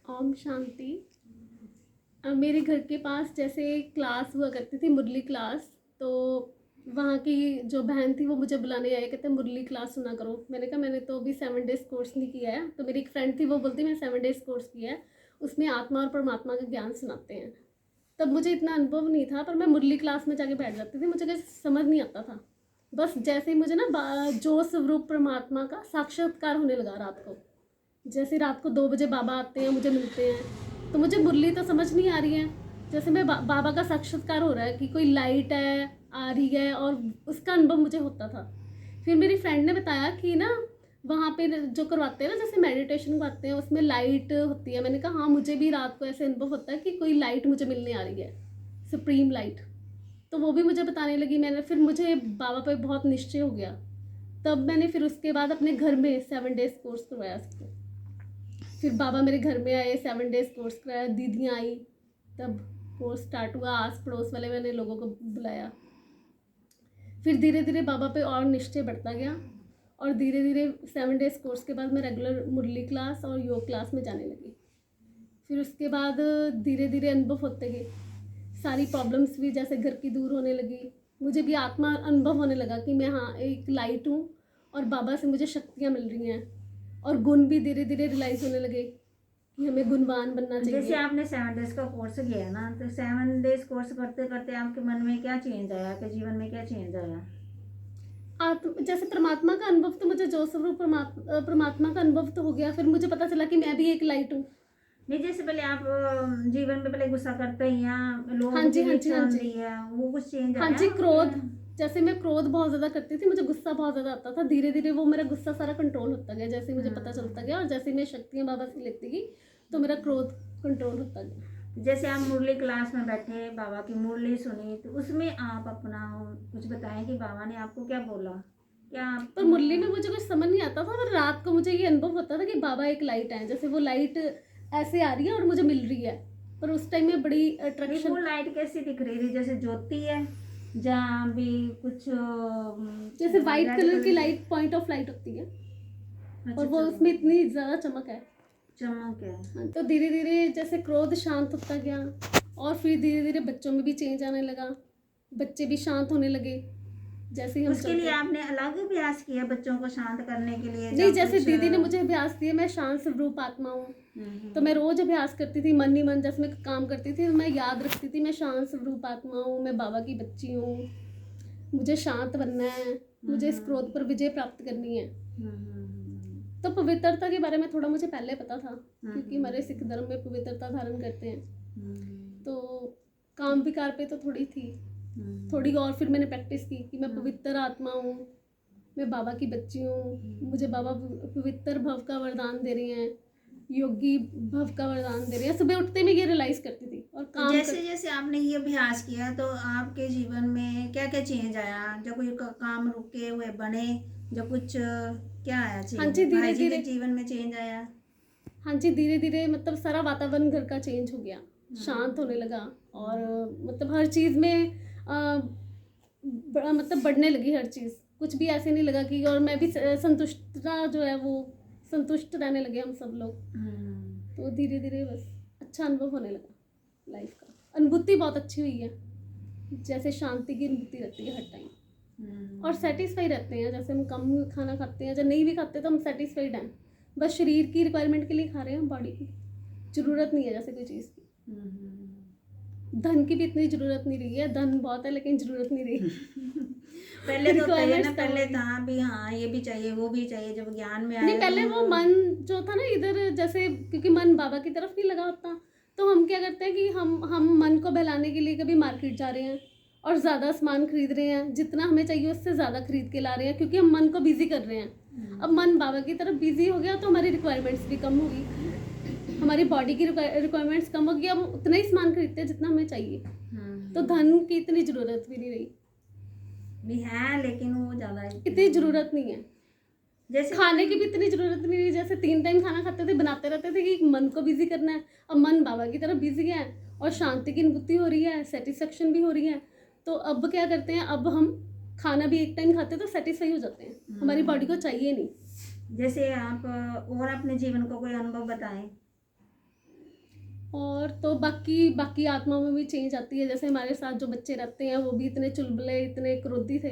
ओम शांति। मेरे घर के पास जैसे क्लास हुआ करती थी, मुरली क्लास। तो वहाँ की जो बहन थी वो मुझे बुलाने आया, कहते मुरली क्लास सुना करो। मैंने कहा मैंने तो अभी 7 डेज़ कोर्स नहीं किया है। तो मेरी एक फ्रेंड थी, वो बोलती मैंने 7 डेज़ कोर्स किया है, उसमें आत्मा और परमात्मा का ज्ञान सुनाते हैं। तब मुझे इतना अनुभव नहीं था, पर मैं मुरली क्लास में जाके बैठ जाती थी। मुझे कुछ समझ नहीं आता था। बस जैसे ही मुझे ना जो स्वरूप परमात्मा का साक्षात्कार होने लगा रात को, जैसे रात को 2 बजे बाबा आते हैं, मुझे मिलते हैं, तो मुझे मुरली तो समझ नहीं आ रही है। जैसे मैं बाबा का साक्षात्कार हो रहा है कि कोई लाइट है आ रही है, और उसका अनुभव मुझे होता था। फिर मेरी फ्रेंड ने बताया कि ना वहाँ पे जो करवाते हैं ना, जैसे मेडिटेशन करवाते हैं, उसमें लाइट होती है। मैंने कहा हाँ, मुझे भी रात को ऐसे अनुभव होता है कि कोई लाइट मुझे मिलने आ रही है, सुप्रीम लाइट। तो वो भी मुझे बताने लगी। मैंने फिर मुझे बाबा पे बहुत निश्चय हो गया। तब मैंने फिर उसके बाद अपने घर में 7 डेज़ कोर्स करवाया उसको। फिर बाबा मेरे घर में आए, 7 डेज़ कोर्स कराया, दीदियाँ आई, तब कोर्स स्टार्ट हुआ। आस पड़ोस वाले मैंने लोगों को बुलाया। फिर धीरे धीरे बाबा पे और निश्चय बढ़ता गया, और धीरे धीरे 7 डेज़ कोर्स के बाद मैं रेगुलर मुरली क्लास और योग क्लास में जाने लगी। फिर उसके बाद धीरे धीरे अनुभव होते गए, सारी प्रॉब्लम्स भी जैसे घर की दूर होने लगी। मुझे भी आत्मा अनुभव होने लगा कि मैं हाँ एक लाइट हूँ, और बाबा से मुझे शक्तियाँ मिल रही हैं, और गुण भी धीरे धीरे रियलाइज़ होने लगे कि हमें गुणवान बनना चाहिए। जैसे आपने 7 डेज का कोर्स किया ना, तो 7 डेज कोर्स करते करते आपके मन में क्या चेंज आया, आपके जीवन में क्या चेंज आया? जैसे परमात्मा का अनुभव तो मुझे जो स्वरूप परमात्मा का अनुभव तो हो गया। फिर मुझे पता चला कि मैं भी एक लाइट हूँ। नहीं, जैसे पहले आप जीवन में पहले गुस्सा करते हैं या हाँ लोगों जी, के हाँ लिए जी, हाँ चल जी, रही है, वो कुछ चेंज हाँ आया जी। क्रोध, क्या? जैसे मैं क्रोध बहुत ज़्यादा करती थी, मुझे गुस्सा बहुत ज़्यादा आता था। धीरे धीरे वो मेरा गुस्सा सारा कंट्रोल होता गया, जैसे मुझे पता चलता गया। और जैसे मैं शक्तियाँ बाबा से लेती गई, तो मेरा क्रोध कंट्रोल होता गया। जैसे आप मुरली क्लास में बैठे, बाबा की मुरली सुनी, तो उसमें आप अपना कुछ बताएं कि बाबा ने आपको क्या बोला, क्या आप? पर मुरली में मुझे कुछ समझ नहीं आता था, पर रात को मुझे ये अनुभव होता था कि बाबा एक लाइट है, जैसे वो लाइट ऐसे आ रही है और मुझे मिल रही है। पर उस टाइम में बड़ी नहीं, अट्रैक्शन। वो लाइट कैसी दिख रही थी, जैसे ज्योति है जहाँ भी कुछ जैसे वाइट रेड कलर कलर की की? लाइट पॉइंट ऑफ लाइट होती है, अच्छा, और वो चलो, उसमें इतनी ज़्यादा चमक है। चमक है। हाँ, तो धीरे धीरे जैसे क्रोध शांत होता गया, और फिर धीरे धीरे बच्चों में भी चेंज आने लगा। बच्चे भी शांत होने लगे जैसे ही हम उसके लिए चलते। आपने अलग अभ्यास किया बच्चों को शांत करने के लिए, नहीं, जब जैसे कुछ दीदी ने मुझे अभ्यास दिए, मैं शांत स्वरूप आत्मा हूँ। तो मैं हम्म, रोज अभ्यास करती थी, मन ही मन जैसे मैं काम करती थी, तो मैं याद रखती थी मैं शांत स्वरूप आत्मा हूँ, मैं बाबा की बच्ची हूँ, मुझे शांत बनना है, मुझे इस क्रोध पर विजय प्राप्त करनी है। तो पवित्रता के बारे में थोड़ा मुझे पहले पता था, क्योंकि हमारे सिख धर्म में पवित्रता धारण करते हैं। तो काम विकार पे तो थोड़ी थी, थोड़ी और फिर मैंने प्रैक्टिस की कि मैं पवित्र आत्मा हूँ, मैं बाबा की बच्ची हूँ, मुझे बाबा पवित्र भव का वरदान दे रहे हैं, योगी भव का वरदान दे रहे हैं। सुबह उठते में ये रियलाइज करती थी। और तो काम जैसे जैसे आपने ये अभ्यास किया, तो आपके जीवन में क्या क्या चेंज आया? जब कोई काम रुके हुए बने, जब कुछ क्या आया हाँ चेंज? जी, धीरे भाई जी के धीरे। जीवन में चेंज आया? हाँ जी, धीरे धीरे मतलब सारा वातावरण घर का चेंज हो गया, शांत होने लगा। और मतलब हर चीज़ में बड़ा मतलब बढ़ने लगी हर चीज़। कुछ भी ऐसे नहीं लगा कि, और मैं भी संतुष्टता जो है वो संतुष्ट रहने लगे हम सब लोग। तो धीरे धीरे बस अच्छा अनुभव होने लगा लाइफ का। अनुभूति बहुत अच्छी हुई है, जैसे शांति की अनुभूति रहती है हर टाइम, और सेटिस्फाई रहते हैं। जैसे हम कम खाना खाते हैं, जब नहीं भी खाते तो हम सेटिस्फाइड हैं। बस शरीर की रिक्वायरमेंट के लिए खा रहे हैं, बॉडी की ज़रूरत नहीं है जैसे कोई चीज़ की। धन की भी इतनी ज़रूरत नहीं रही है, धन बहुत है लेकिन ज़रूरत नहीं रही। पहले तो होता है ना, Requirements कम पहले होगी। था भी हाँ ये भी चाहिए वो भी चाहिए, जब ज्ञान में नहीं, आया पहले तो वो मन जो था ना इधर, जैसे क्योंकि मन बाबा की तरफ नहीं लगा होता, तो हम क्या करते हैं कि हम मन को बहलाने के लिए कभी मार्केट जा रहे हैं और ज़्यादा सामान खरीद रहे हैं, जितना हमें चाहिए उससे ज़्यादा खरीद के ला रहे हैं, क्योंकि हम मन को बिजी कर रहे हैं। अब मन बाबा की तरफ बिजी हो गया तो हमारी रिक्वायरमेंट्स भी कम होगी, हमारी बॉडी की रिक्वायरमेंट्स कम होगी। अब उतना ही सामान खरीदते हैं जितना हमें चाहिए, तो धन की इतनी ज़रूरत भी नहीं रही। भी है, लेकिन वो ज़्यादा इतनी ज़रूरत नहीं है। जैसे खाने की भी इतनी ज़रूरत नहीं रही। जैसे 3 टाइम खाना खाते थे, बनाते रहते थे कि मन को बिजी करना है। अब मन बाबा की तरफ बिजी है, और शांति की अनुभूति हो रही है, सेटिस्फेक्शन भी हो रही है। तो अब क्या करते हैं, अब हम खाना भी एक टाइम खाते तो सेटिस्फाई हो जाते हैं, हमारी बॉडी को चाहिए नहीं। जैसे आप और अपने जीवन को कोई अनुभव बताएं। और तो बाकी बाकी आत्माओं में भी चेंज आती है। जैसे हमारे साथ जो बच्चे रहते हैं वो भी इतने चुलबुले, इतने क्रोधी थे,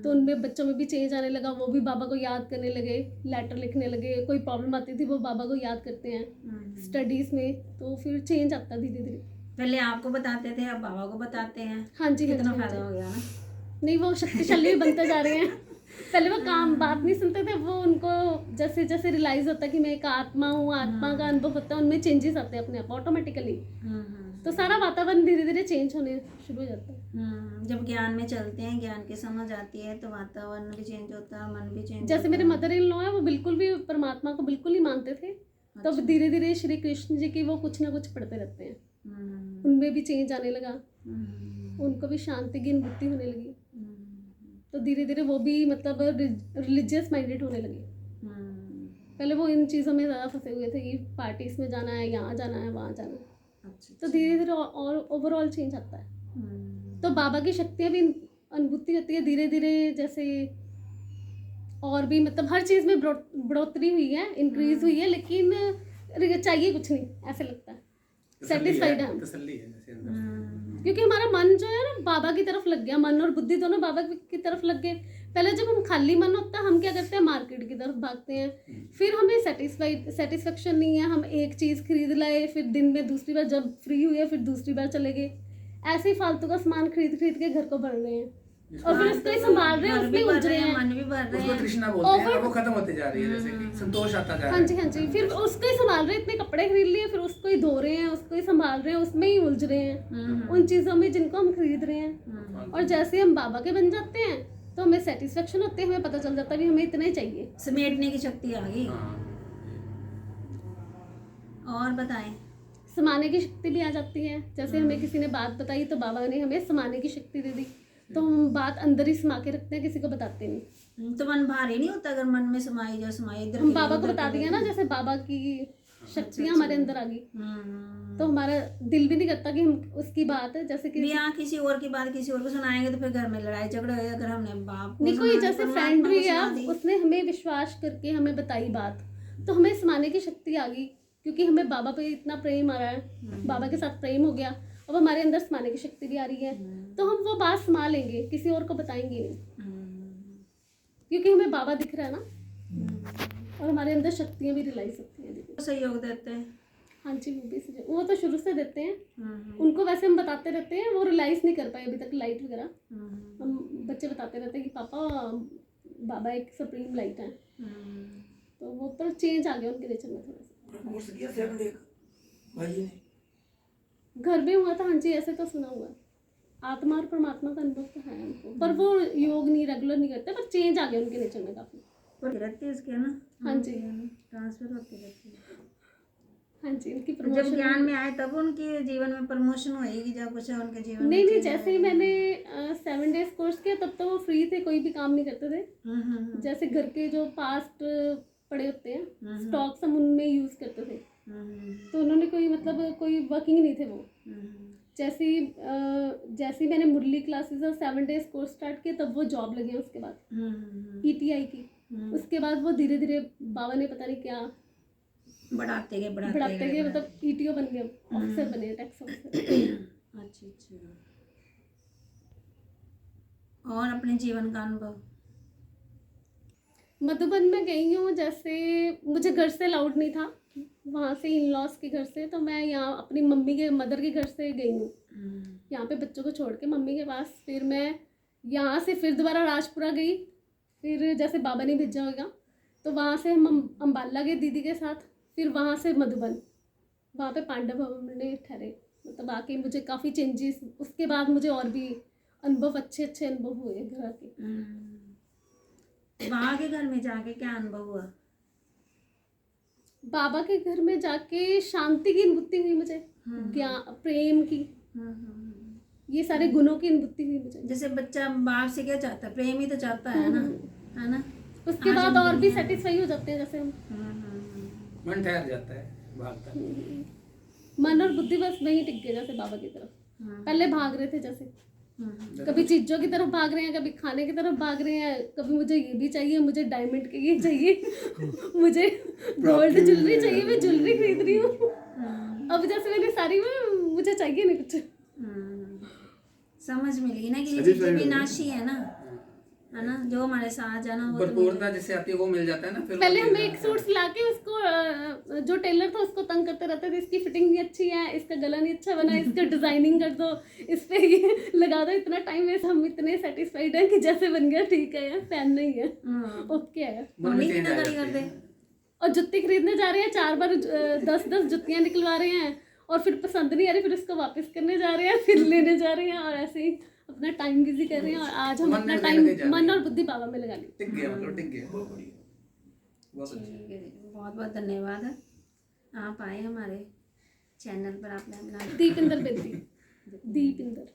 तो उनमें बच्चों में भी चेंज आने लगा। वो भी बाबा को याद करने लगे, लेटर लिखने लगे, कोई प्रॉब्लम आती थी वो बाबा को याद करते हैं स्टडीज़ में, तो फिर चेंज आता धीरे धीरे। पहले आपको बताते थे, अब बाबा को बताते हैं। हाँ जी, हाँ कितना जी, हाँ फायदा जी। हो गया ना। नहीं, वो शक्तिशाली भी बनते जा रहे हैं। पहले वो काम बात नहीं सुनते थे, वो उनको जैसे जैसे रियलाइज होता है कि मैं एक आत्मा हूँ, आत्मा का अनुभव होता है, उनमें चेंजेस आते हैं अपने आप ऑटोमेटिकली। तो सारा वातावरण धीरे धीरे चेंज होने शुरू हो जाता है। जब ज्ञान में चलते हैं, ज्ञान की समझ आती है, तो वातावरण भी चेंज होता है, मन भी चेंज जैसे होता मेरे है। मदर इन लॉ है, वो बिल्कुल भी परमात्मा को बिल्कुल नहीं मानते थे। तब धीरे धीरे श्री कृष्ण जी की वो कुछ ना कुछ पढ़ते रहते हैं, उनमें भी चेंज आने लगा, उनको भी शांति की अनुभूति होने लगी। तो धीरे धीरे वो भी मतलब रिलीजियस माइंडेड होने लगे। पहले वो इन चीज़ों में ज़्यादा फंसे हुए थे कि पार्टीज में जाना है, यहाँ जाना है, वहाँ जाना है। तो धीरे धीरे और ओवरऑल चेंज आता है। तो बाबा की शक्तियाँ भी अनुभूति होती है धीरे धीरे। जैसे और भी मतलब हर चीज़ में बढ़ोतरी हुई है, इंक्रीज हुई है, लेकिन चाहिए कुछ नहीं, ऐसे लगता है। सेटिस्फाइड है हम, तसल्ली है जैसे अंदर। क्योंकि हमारा मन जो है ना बाबा की तरफ लग गया, मन और बुद्धि दोनों बाबा की तरफ लग गए। पहले जब हम खाली मन होता है, हम क्या करते हैं, मार्केट की तरफ भागते हैं। फिर हमें सेटिस्फेक्शन नहीं है, हम एक चीज़ खरीद लाए, फिर दिन में दूसरी बार जब फ्री हुए फिर दूसरी बार चले गए, ऐसे ही फालतू का सामान खरीद खरीद के घर को भर रहे हैं, और फिर उसको ही संभाल रहे हैं, उसमें उलझ रहे हैं। मन भी भर रहे उसको हैं। तृष्णा बोलते हैं, और वो खत्म होते जा रही है, जैसे कि संतोष आता जा रहा हाँ है। जी, हाँ जी। फिर उसको ही संभाल रहे हैं, इतने कपड़े खरीद लिए, फिर उसको ही धो रहे हैं, उसको ही संभाल रहे हैं, उसमें ही उलझ रहे हैं, उन चीज़ों में जिनको हम खरीद रहे हैं। और जैसे हम बाबा के बन जाते हैं तो हमें सेटिस्फेक्शन होती है, हमें पता चल जाता है कि हमें इतना ही चाहिए। समेटने की शक्ति आ गई। हाँ। और बताएं। समाने की शक्ति भी आ जाती है। जैसे हमें किसी ने बात बताई तो बाबा ने हमें समाने की शक्ति दे दी, तो हम बात अंदर ही समा के रखते हैं, किसी को बताते नहीं। तो मन भारी नहीं होता अगर मन में समाई जो समाई इधर हम की बाबा को उधर बता की। दिया ना, जैसे बाबा की शक्तियाँ हमारे अंदर आ गई, तो हमारा दिल भी नहीं करता कि हम उसकी बात है जैसे कि भी यहाँ किसी और की बात किसी और को सुनाएंगे तो फिर घर में लड़ाई झगड़ा होगा। अगर हमने बाप को नहीं, कोई सुना, जैसे परमात्मा फ्रेंड को भी सुना है, दी। उसने हमें विश्वास करके हमें बताई बात, तो हमें समाने की शक्ति आ गई, क्योंकि हमें बाबा पे इतना प्रेम आ रहा है, बाबा के साथ प्रेम हो गया, अब हमारे अंदर समाने की शक्ति भी आ रही है, तो हम वो बात समा लेंगे, किसी और को बताएंगे नहीं, क्योंकि हमें बाबा दिख रहा है ना, और हमारे अंदर शक्तियाँ भी रियलाइज होती हैं। दीदी सहयोग देते हैं। हाँ जी, वो तो शुरू से देते हैं, उनको वैसे हम बताते रहते हैं, वो रियलाइज नहीं कर पाए अभी तक लाइट वगैरह। हम बच्चे बताते रहते हैं कि पापा बाबा एक सुप्रीम लाइट है, तो वो पर चेंज आ गया उनके नेचर में थोड़ा सा। कोर्स किया 7 डे भाई ने घर में हुआ था, हाँ जी, ऐसे तो सुना हुआ है। आत्मा और परमात्मा का अनुभव तो है उनको, पर वो योग नहीं रेगुलर नहीं करते, पर चेंज आ गया उनके नेचर में काफी। रहती है इसके ना। हाँ जी, ट्रांसफर होती रहती है। हाँ जी, उनकी जब प्रमोशन। ज्ञान में आए तब उनके जीवन में प्रमोशन होएगी, जब कुछ उनके जीवन में नहीं नहीं, change जैसे ही मैंने 7 डेज कोर्स किया तब तो वो फ्री थे, कोई भी काम नहीं करते थे। जैसे घर के जो पास्ट पड़े होते हैं स्टॉक्स, हम उनमें यूज करते थे, तो उन्होंने कोई मतलब कोई वर्किंग नहीं थे वो। जैसे ही मैंने मुरली क्लासेस और 7 डेज कोर्स स्टार्ट किया तब वो जॉब लगे उसके बाद ETI की। उसके बाद वो धीरे धीरे बाबा ने पता नहीं क्या बढ़ाते गए मतलब ETO बन गए, ऑफिसर बने, टैक्स ऑफिसर। अच्छा। और अपने जीवन का अनुभव। मधुबन में गई हूँ, जैसे मुझे घर से अलाउड नहीं था, वहाँ से इन लॉज के घर से, तो मैं यहाँ अपनी मम्मी के मदर के घर से गई हूँ यहाँ पे बच्चों को छोड़ के मम्मी के पास। फिर मैं यहाँ से फिर दोबारा राजपुरा गई, फिर जैसे बाबा ने भेजा होगा, तो वहाँ से हम अम्बाला गए दीदी के साथ, फिर वहाँ से मधुबन, वहाँ पे पांडव भवन में ठहरे। मतलब आके मुझे काफ़ी चेंजेस, उसके बाद मुझे और भी अनुभव, अच्छे अच्छे अनुभव हुए घर आके। बाबा के घर में जाके क्या अनुभव हुआ? बाबा के घर में जाके शांति की अनुभूति हुई मुझे, ज्ञान, प्रेम की, ये सारे गुणों की अनुभूति हुई मुझे। जैसे बच्चा बाप से क्या चाहता है? प्रेम ही तो चाहता है ना। उसके बाद और भी सेटिस्फाई हो जाते हैं, जैसे हम मन ठहर जाता है, भागता है। मन और बुद्धि बस वहीं टिक गए, जैसे बाबा की तरफ। पहले भाग रहे थे, जैसे कभी चीजों की तरफ भाग रहे हैं, कभी खाने की तरफ भाग रहे हैं, कभी मुझे ये भी चाहिए, मुझे डायमंड के ये चाहिए, मुझे गोल्ड ज्वेलरी चाहिए, मैं ज्वेलरी खरीद रही हूँ। अब अब जैसे मैंने साड़ी में मुझे चाहिए नहीं कुछ। समझ मिली ना कि ये चीजें विनाशी है ना, जो हमारे साथ जाना वो तो भरपूरता जैसे आती है वो मिल जाता है ना, फिर वो पहले हमें चीज़- एक सूट सिला के उसको जो टेलर था उसको तंग करते रहते थे, इसकी फिटिंग नहीं अच्छी है, इसका गला नहीं अच्छा बना, इसका डिजाइनिंग कर दो, इस पे ये लगा दो, इतना टाइम वेस्ट। हम इतने सेटिस्फाइड हैं कि जैसे बन गया ठीक है यार, पहनना ही है, ओके है। मन में नहीं चेंज आ कितना जाती कर दे। है। और जुत्ती खरीदने जा रहे हैं, 4 बार 10 जुत्तियां निकलवा रहे हैं और फिर पसंद नहीं आ रही, फिर उसको वापस करने जा रहे हैं, फिर लेने जा रहे हैं, और ऐसे ही अपना टाइम बिजी कर रहे हैं। और आज हम मन अपना में टाइम लगे जा रहे मन हैं। और बुद्धि पावा में लगा ली। टिक गया, मतलब टिक गया, बहुत बढ़िया, बहुत अच्छा। ठीक है जी, बहुत बहुत धन्यवाद है आप आए हमारे चैनल पर, आपने अपना दीपिंदर बेदी, दीपिंदर।